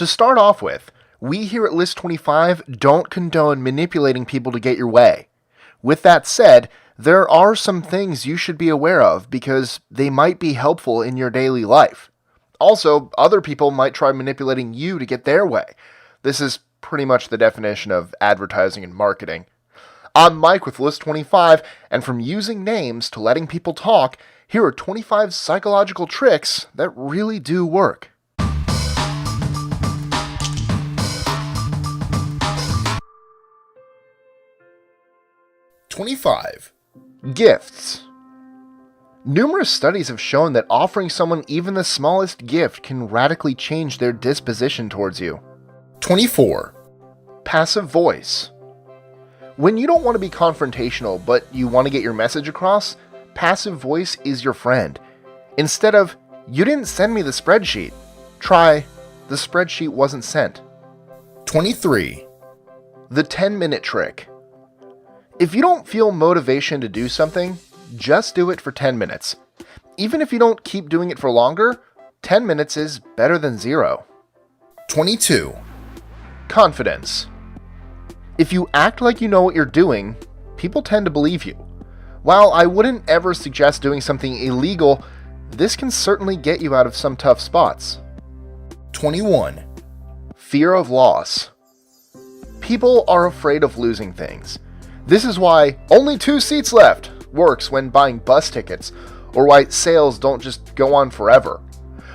To start off with, we here at List 25 don't condone manipulating people to get your way. With that said, there are some things you should be aware of because they might be helpful in your daily life. Also, other people might try manipulating you to get their way. This is pretty much the definition of advertising and marketing. I'm Mike with List 25, and from using names to letting people talk, here are 25 psychological tricks that really do work. Gifts. Numerous studies have shown that offering someone even the smallest gift can radically change their disposition towards you. 24. Passive voice. When you don't want to be confrontational but you want to get your message across, passive voice is your friend. Instead of, "You didn't send me the spreadsheet," try, "The spreadsheet wasn't sent." 23. The 10-minute trick. If you don't feel motivation to do something, just do it for 10 minutes. Even if you don't keep doing it for longer, 10 minutes is better than 0. 22. Confidence. If you act like you know what you're doing, people tend to believe you. While I wouldn't ever suggest doing something illegal, this can certainly get you out of some tough spots. 21. Fear of loss. People are afraid of losing things. This is why "only 2 seats left" works when buying bus tickets, or why sales don't just go on forever.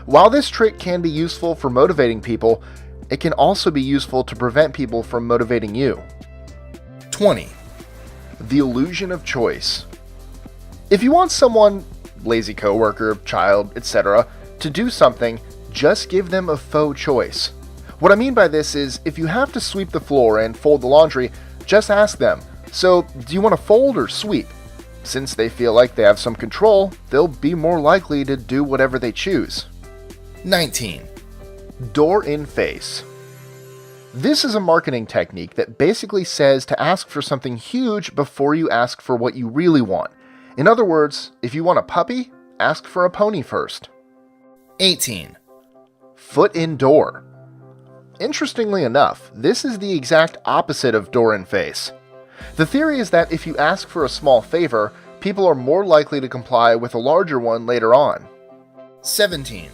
While this trick can be useful for motivating people, it can also be useful to prevent people from motivating you. 20. The illusion of choice. If you want someone, lazy coworker, child, etc., to do something, just give them a faux choice. What I mean by this is, if you have to sweep the floor and fold the laundry, just ask them, "So, do you want to fold or sweep?" Since they feel like they have some control, they'll be more likely to do whatever they choose. 19. Door in face. This is a marketing technique that basically says to ask for something huge before you ask for what you really want. In other words, if you want a puppy, ask for a pony first. 18. Foot in door. Interestingly enough, this is the exact opposite of door in face. The theory is that if you ask for a small favor, people are more likely to comply with a larger one later on. 17.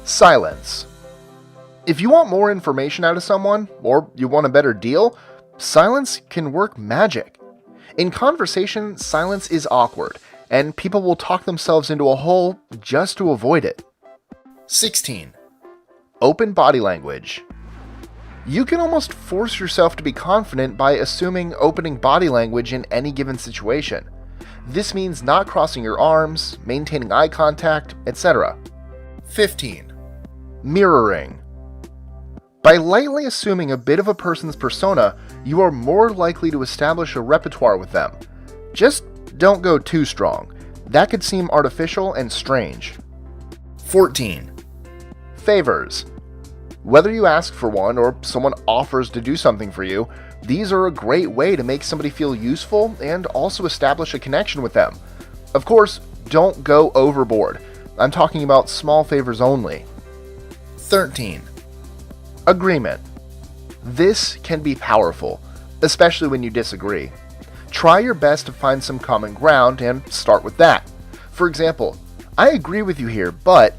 Silence. If you want more information out of someone, or you want a better deal, silence can work magic. In conversation, silence is awkward, and people will talk themselves into a hole just to avoid it. 16. Open body language. You can almost force yourself to be confident by assuming opening body language in any given situation. This means not crossing your arms, maintaining eye contact, etc. 15. Mirroring. By lightly assuming a bit of a person's persona, you are more likely to establish a repertoire with them. Just don't go too strong. That could seem artificial and strange. 14. Favors. Whether you ask for one or someone offers to do something for you, these are a great way to make somebody feel useful and also establish a connection with them. Of course, don't go overboard. I'm talking about small favors only. 13. Agreement. This can be powerful, especially when you disagree. Try your best to find some common ground and start with that. For example, "I agree with you here, but,"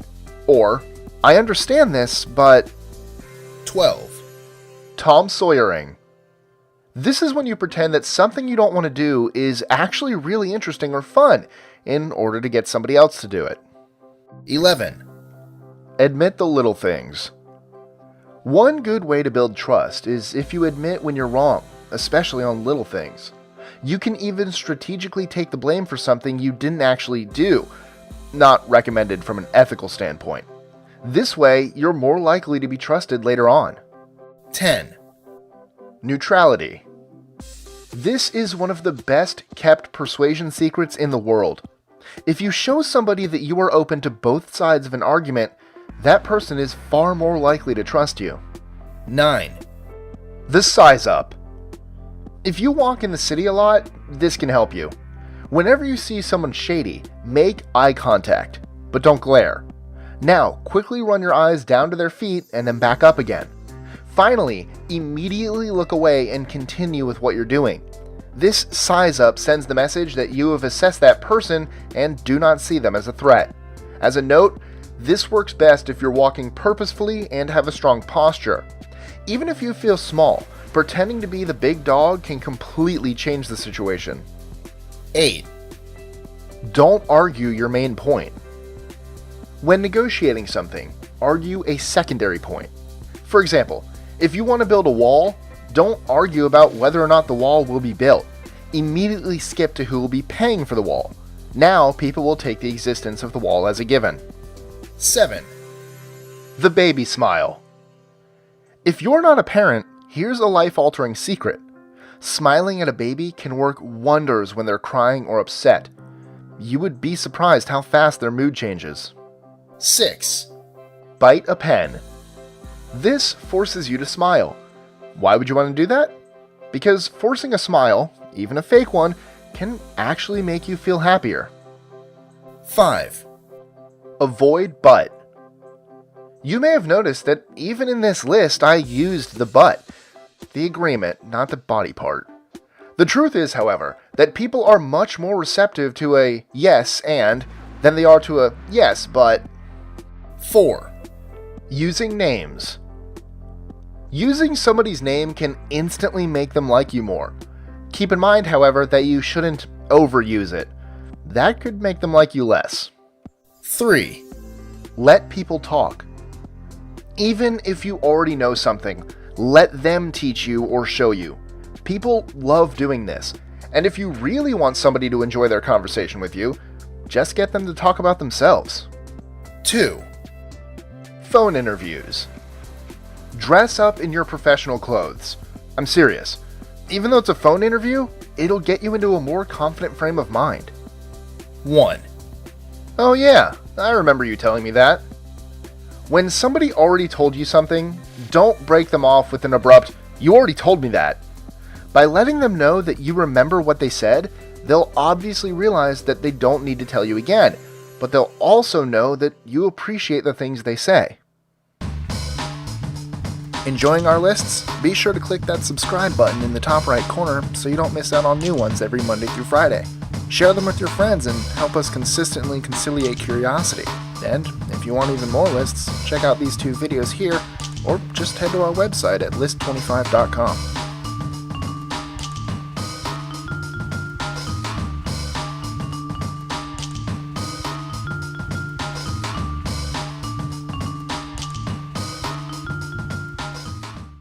or "I understand this, but." 12. Tom Sawyering. This is when you pretend that something you don't want to do is actually really interesting or fun in order to get somebody else to do it. 11. Admit the little things. One good way to build trust is if you admit when you're wrong, especially on little things. You can even strategically take the blame for something you didn't actually do, not recommended from an ethical standpoint. This way, you're more likely to be trusted later on. 10. Neutrality. This is one of the best kept persuasion secrets in the world. If you show somebody that you are open to both sides of an argument, that person is far more likely to trust you. 9. The size up. If you walk in the city a lot, this can help you. Whenever you see someone shady, make eye contact, but don't glare. Now, quickly run your eyes down to their feet and then back up again. Finally, immediately look away and continue with what you're doing. This size up sends the message that you have assessed that person and do not see them as a threat. As a note, this works best if you're walking purposefully and have a strong posture. Even if you feel small, pretending to be the big dog can completely change the situation. 8. Don't argue your main point. When negotiating something, argue a secondary point. For example, if you want to build a wall, don't argue about whether or not the wall will be built. Immediately skip to who will be paying for the wall. Now people will take the existence of the wall as a given. 7. The baby smile. If you're not a parent, here's a life-altering secret. Smiling at a baby can work wonders when they're crying or upset. You would be surprised how fast their mood changes. 6. Bite a pen. This forces you to smile. Why would you want to do that? Because forcing a smile, even a fake one, can actually make you feel happier. 5. Avoid but. You may have noticed that even in this list I used the but. The agreement, not the body part. The truth is, however, that people are much more receptive to a yes and than they are to a yes but. 4. Using names. Using somebody's name can instantly make them like you more. Keep in mind, however, that you shouldn't overuse it. That could make them like you less. 3. Let people talk. Even if you already know something, let them teach you or show you. People love doing this, and if you really want somebody to enjoy their conversation with you, just get them to talk about themselves. 2. Phone interviews. Dress up in your professional clothes. I'm serious. Even though it's a phone interview, it'll get you into a more confident frame of mind. 1. Oh yeah, I remember you telling me that. When somebody already told you something, don't break them off with an abrupt, "You already told me that." By letting them know that you remember what they said, they'll obviously realize that they don't need to tell you again, but they'll also know that you appreciate the things they say. Enjoying our lists? Be sure to click that subscribe button in the top right corner so you don't miss out on new ones every Monday through Friday. Share them with your friends and help us consistently conciliate curiosity. And if you want even more lists, check out these 2 videos here, or just head to our website at list25.com.